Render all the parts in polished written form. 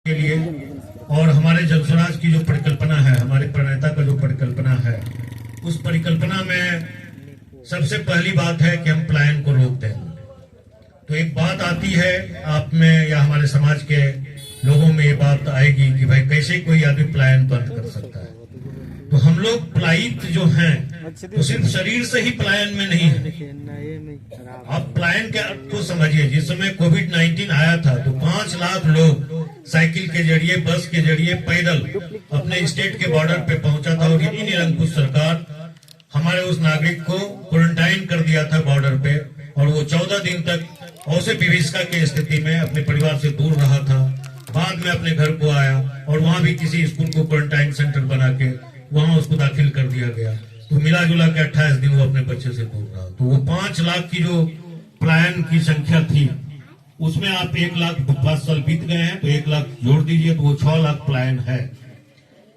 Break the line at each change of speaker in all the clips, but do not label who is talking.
के लिए और हमारे जनस्वराज की जो परिकल्पना है, हमारे प्रणेता का जो परिकल्पना है, उस परिकल्पना में सबसे पहली बात है कि हम पलायन को रोक दें। तो एक बात आती है आप में या हमारे समाज के लोगों में ये बात आएगी कि भाई कैसे कोई आदमी पलायन बंद कर सकता है। तो हम लोग पलायित जो हैं तो सिर्फ शरीर से ही पलायन में नहीं है। आप पलायन के अर्थ को समझिए। जिस समय कोविड-19 आया था तो 5 लाख लोग साइकिल के जरिए, बस के जरिए, पैदल अपने स्टेट के बॉर्डर पे पहुंचा था और यही निरंकुश सरकार हमारे उस नागरिक को क्वारंटाइन कर दिया था बॉर्डर पे और वो 14 दिन तक औसे विभीषिका की स्थिति में अपने परिवार से दूर रहा था। बाद में अपने घर को आया और वहां भी किसी स्कूल को क्वारंटाइन सेंटर बना के वहां उसको दाखिल कर दिया गया। तो मिला जुला के 28 दिन वो अपने बच्चे से दूर रहा। तो वो 5 लाख की जो पलायन की संख्या थी उसमें आप 1 लाख 5 साल बीत गए हैं तो 1 लाख जोड़ दीजिए तो वो 6 लाख पलायन है।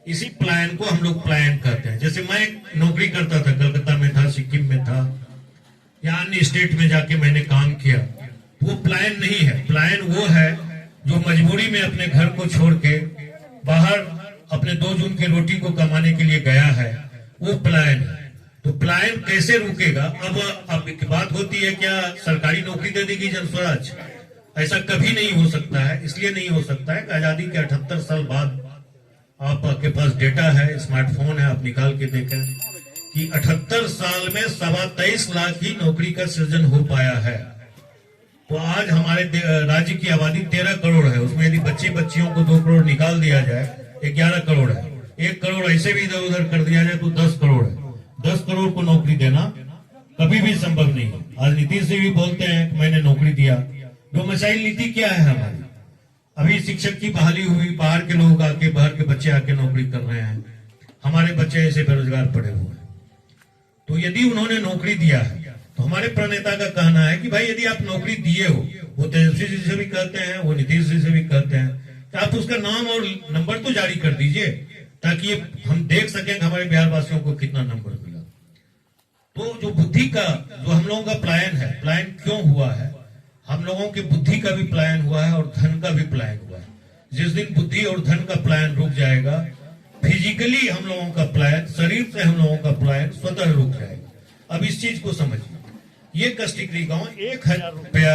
इसी पलायन को हम लोग पलायन कहते हैं। जैसे मैं नौकरी करता था, कलकत्ता में था, सिक्किम में था या अन्य स्टेट में जाके मैंने काम किया, वो पलायन नहीं है। पलायन वो है जो मजबूरी में अपने घर को छोड़ के बाहर अपने 2 जून के रोटी को कमाने के लिए गया है, वो पलायन है। तो पलायन कैसे रुकेगा? अब एक बात होती है, क्या सरकारी नौकरी दे देगी जनस्वराज? ऐसा कभी नहीं हो सकता है। इसलिए नहीं हो सकता है कि आजादी के 78 साल बाद आपके पास डेटा है, स्मार्टफोन है, आप निकाल के देखें कि 78 साल में 23.25 लाख ही नौकरी का सृजन हो पाया है। तो आज हमारे राज्य की आबादी 13 करोड़ है। उसमें यदि बच्चियों को 2 करोड़ निकाल दिया जाए, 11 करोड़ है। 1 करोड़ ऐसे भी इधर उधर कर दिया जाए तो 10 करोड़ है। 10 करोड़ को नौकरी देना कभी भी संभव नहीं है। आज नीतीश जी भी बोलते हैं कि मैंने नौकरी दिया। जो मिसाइल नीति क्या है हमारी? अभी शिक्षक की बहाली हुई, बाहर के लोग आके, बाहर के बच्चे आके नौकरी कर रहे हैं, हमारे बच्चे ऐसे बेरोजगार पड़े हुए हैं। तो यदि उन्होंने नौकरी दिया है तो हमारे प्रणेता का कहना है कि भाई यदि आप नौकरी दिए हो, वो तेजस्वी जी से भी कहते हैं, वो नीतीश जी से भी कहते हैं कि आप उसका नाम और नंबर तो जारी कर दीजिए ताकि हम देख सकें कि हमारे बिहार वासियों को कितना नंबर मिला। तो जो बुद्धि का, जो हम लोगों का पलायन है, पलायन क्यों हुआ है? हम लोगों की बुद्धि का भी पलायन हुआ है और धन का भी पलायन हुआ है। जिस दिन बुद्धि और धन का पलायन रुक जाएगा, फिजिकली हम लोगों का पलायन, शरीर से हम लोगों का पलायन स्वतः रुक जाएगा। अब इस चीज को समझिए। ये कष्टिगृह गांव 1000 रुपया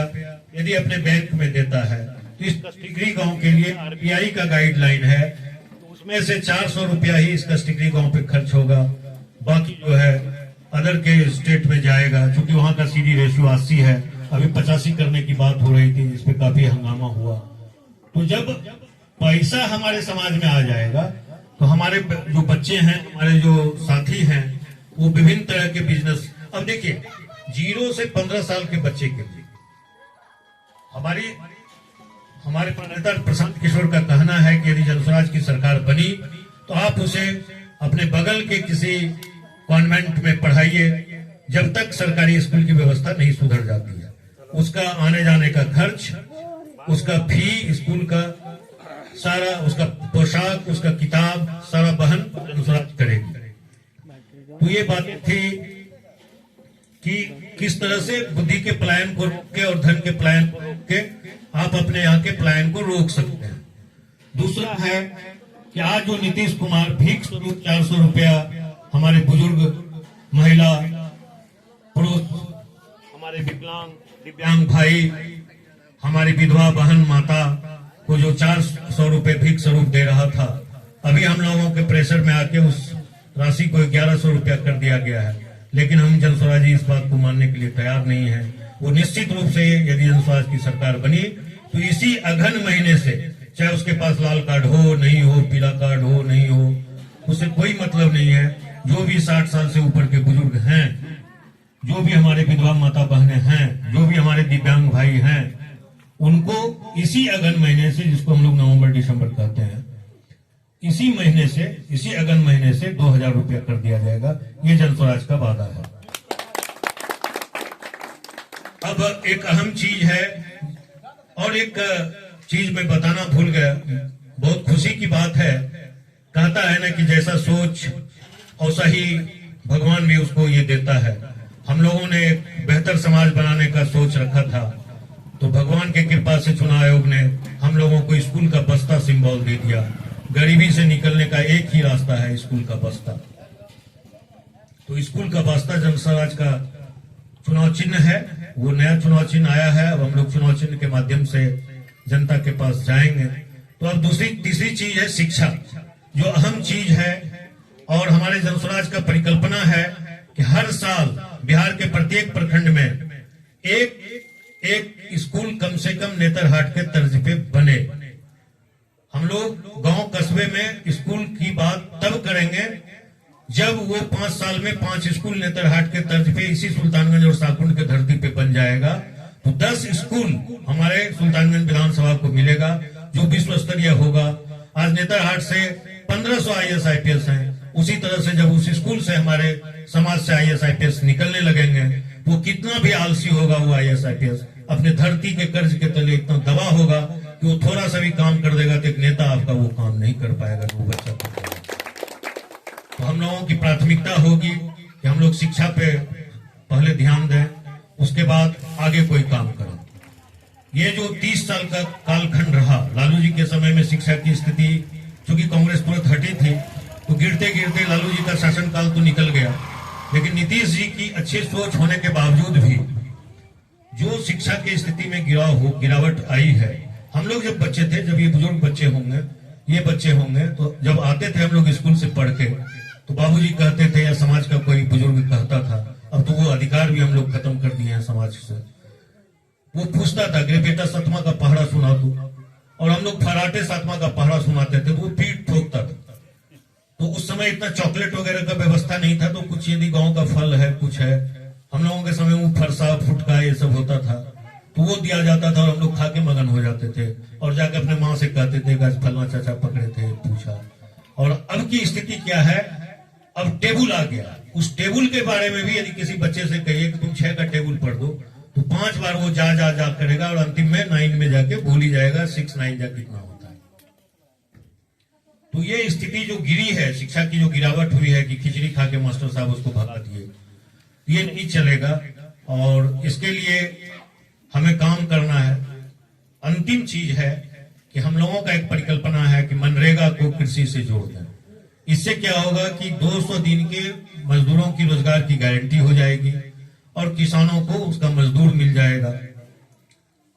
यदि अपने बैंक में देता है तो इस कष्टिगृह गांव के लिए आरबीआई का गाइडलाइन है, तो उसमें से 400 रुपया ही इस कष्टिगृह गांव पे खर्च होगा। बाकी जो है अदर के स्टेट में जाएगा। क्योंकि वहां का सीडी रेशियो 80 है। अभी 85 करने की बात हो रही थी, जिसपे काफी हंगामा हुआ। तो जब पैसा हमारे समाज में आ जाएगा तो हमारे जो बच्चे हैं, हमारे जो साथी हैं, वो विभिन्न तरह के बिजनेस। अब देखिए, 0 से 15 साल के बच्चे के लिए हमारे प्रणेता प्रशांत किशोर का कहना है कि यदि जनस्वराज की सरकार बनी तो आप उसे अपने बगल के किसी कॉन्वेंट में पढ़ाइए जब तक सरकारी स्कूल की व्यवस्था नहीं सुधर जाती है। उसका आने जाने का खर्च, उसका फी, स्कूल का सारा, उसका पोशाक, उसका किताब, सारा बहन जनस्वराज करेगी। तो ये बात थी कि किस तरह से बुद्धि के पलायन को रोक के और धन के पलायन को रोक के आप अपने यहाँ के पलायन को रोक सकते हैं। दूसरा है कि आज जो नीतीश कुमार भीख स्वरूप 400 रुपया हमारे बुजुर्ग, महिला, पुरुष, हमारे दिव्यांग भाई, हमारी विधवा बहन माता को जो 400 रुपए भीख स्वरूप दे रहा था, अभी हम लोगों के प्रेशर में आके उस राशि को 1100 रुपया कर दिया गया है। लेकिन हम जनस्वराजी इस बात को मानने के लिए तैयार नहीं है। वो निश्चित रूप से यदि जनस्वराज की सरकार बनी तो इसी अघन महीने से, चाहे उसके पास लाल कार्ड हो नहीं हो, पीला कार्ड हो नहीं हो, उससे कोई मतलब नहीं है। जो भी 60 साल से ऊपर के बुजुर्ग हैं, जो भी हमारे विधवा माता बहनें हैं, जो भी हमारे दिव्यांग भाई हैं, उनको इसी अगन महीने से, जिसको हम लोग नवंबर दिसंबर कहते हैं, इसी अगन महीने से 2000 रुपया कर दिया जाएगा। ये जनस्वराज का वादा है। अब एक अहम चीज है और एक चीज मैं बताना भूल गया, बहुत खुशी की बात है। कहता है ना कि जैसा सोच वैसा ही भगवान भी उसको ये देता है। हम लोगों ने एक बेहतर समाज बनाने का सोच रखा था, तो भगवान की कृपा से चुनाव आयोग ने हम लोगों को स्कूल का बस्ता सिंबल माहौल दे दिया। गरीबी से निकलने का एक ही रास्ता है, स्कूल का बस्ता। तो स्कूल का बस्ता जनसमाज का चुनाव चिन्ह है। वो नया चुनाव चिन्ह आया है। अब हम लोग चुनाव चिन्ह के माध्यम से जनता के पास जाएंगे। तो अब तीसरी चीज है शिक्षा, जो अहम चीज है। और हमारे जनसुराज का परिकल्पना है कि हर साल बिहार के प्रत्येक प्रखंड में एक स्कूल कम से कम नेतरहाट के तर्ज पे बने। हम लोग गांव कस्बे में स्कूल की बात तब करेंगे जब वो 5 साल में 5 स्कूल नेतरहाट के तर्ज पे इसी सुल्तानगंज और साकुंड के धरती पे बन जाएगा। तो 10 स्कूल हमारे सुल्तानगंज विधानसभा को मिलेगा, जो विश्व स्तरीय होगा। आज नेतरहाट से 1500 IAS IPS हैं। उसी तरह से जब उस स्कूल से हमारे समाज से IAS IPS निकलने लगेंगे, वो कितना भी आलसी होगा वो IAS IPS अपने धरती के कर्ज के तले इतना दबा होगा कि वो थोड़ा सा भी काम कर देगा तो एक नेता आपका वो काम नहीं कर पाएगा, वो बच्चा कर। तो हम लोगों की प्राथमिकता होगी कि हम लोग शिक्षा पे पहले ध्यान दें, उसके बाद आगे कोई काम करें। ये जो 30 साल का कालखंड रहा, लालू जी के समय में शिक्षा की स्थिति, चूंकि कांग्रेस तुरंत हटी थी, तो गिरते गिरते लालू जी का शासनकाल तो निकल गया। लेकिन नीतीश जी की अच्छी सोच होने के बावजूद भी जो शिक्षा की स्थिति में गिरावट आई है। हम लोग जब बच्चे थे, जब ये बुजुर्ग बच्चे होंगे, ये बच्चे होंगे, तो जब आते थे हम लोग स्कूल से पढ़ के, तो बाबूजी कहते थे या समाज का कोई बुजुर्ग कहता था। अब तो वो अधिकार भी हम लोग खत्म कर दिए हैं समाज से। वो पूछता था कि बेटा 7वां का पहाड़ा सुना तू, और हम लोग फराटे 7वां का पहाड़ा सुनाते थे, तो वो पीठ ठोकता था। तो उस समय इतना चॉकलेट वगैरह का व्यवस्था नहीं था, तो कुछ यदि गांव का फल है, कुछ है, हम लोगों के समय वो फरसा फुटका ये सब होता था, तो वो दिया जाता था और हम लोग खा के मगन हो जाते थे और जाके अपने माँ से कहते थे कि फलना चाचा पकड़े थे, पूछा। और अब की स्थिति क्या है, अब टेबुल आ गया। उस टेबुल के बारे में भी यदि किसी बच्चे से कहिए कि तुम 6 का टेबुल पढ़ दो, तो 5 बार वो जा करेगा और अंतिम में 9 में जाके भूल ही जाएगा 6 9 जा कितना होता है। तो ये स्थिति जो गिरी है, शिक्षा की जो गिरावट हुई है कि खिचड़ी खा के मास्टर साहब उसको भगा दिए, ये नहीं चलेगा। और इसके लिए हमें काम करना है। अंतिम चीज है कि हम लोगों का एक परिकल्पना है कि मनरेगा को कृषि से जोड़ दें। इससे क्या होगा कि 200 दिन के मजदूरों की रोजगार की गारंटी हो जाएगी और किसानों को उसका मजदूर मिल जाएगा।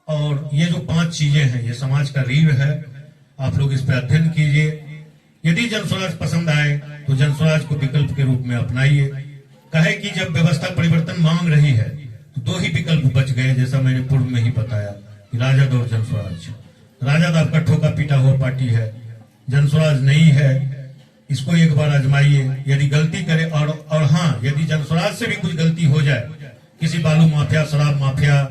और ये जो 5 चीजें हैं, ये समाज का रीढ़ है। आप लोग इस पर अध्ययन कीजिए। यदि जनस्वराज पसंद आए तो जनस्वराज को विकल्प के रूप में अपनाइए। कहे कि जब व्यवस्था परिवर्तन मांग रही है तो 2 ही विकल्प बच गए, जैसा मैंने पूर्व में ही बताया कि राजद और जनस्वराज। राजद आपका ठोका पीटा हुआ पार्टी है, जनस्वराज नहीं है। इसको एक बार आजमाइए, यदि गलती करे और हाँ, यदि जनस्वराज से भी कुछ गलती हो जाए, किसी बालू माफिया, शराब माफिया,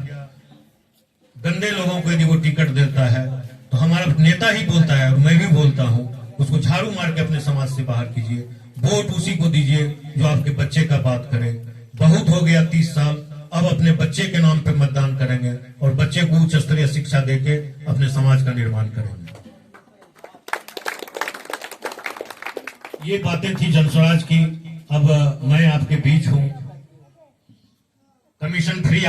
गंदे लोगों को यदि वो टिकट देता है, तो हमारा नेता ही बोलता है और मैं भी बोलता हूं, उसको झाड़ू मार के अपने समाज से बाहर कीजिए। वोट उसी को दीजिए जो आपके बच्चे का बात करे। बहुत हो गया 30 साल, अब अपने बच्चे के नाम पे मतदान करेंगे और बच्चे को उच्च स्तरीय शिक्षा देके अपने समाज का निर्माण करेंगे। ये बातें थी जनस्वराज की। अब मैं आपके बीच हूं। Commission free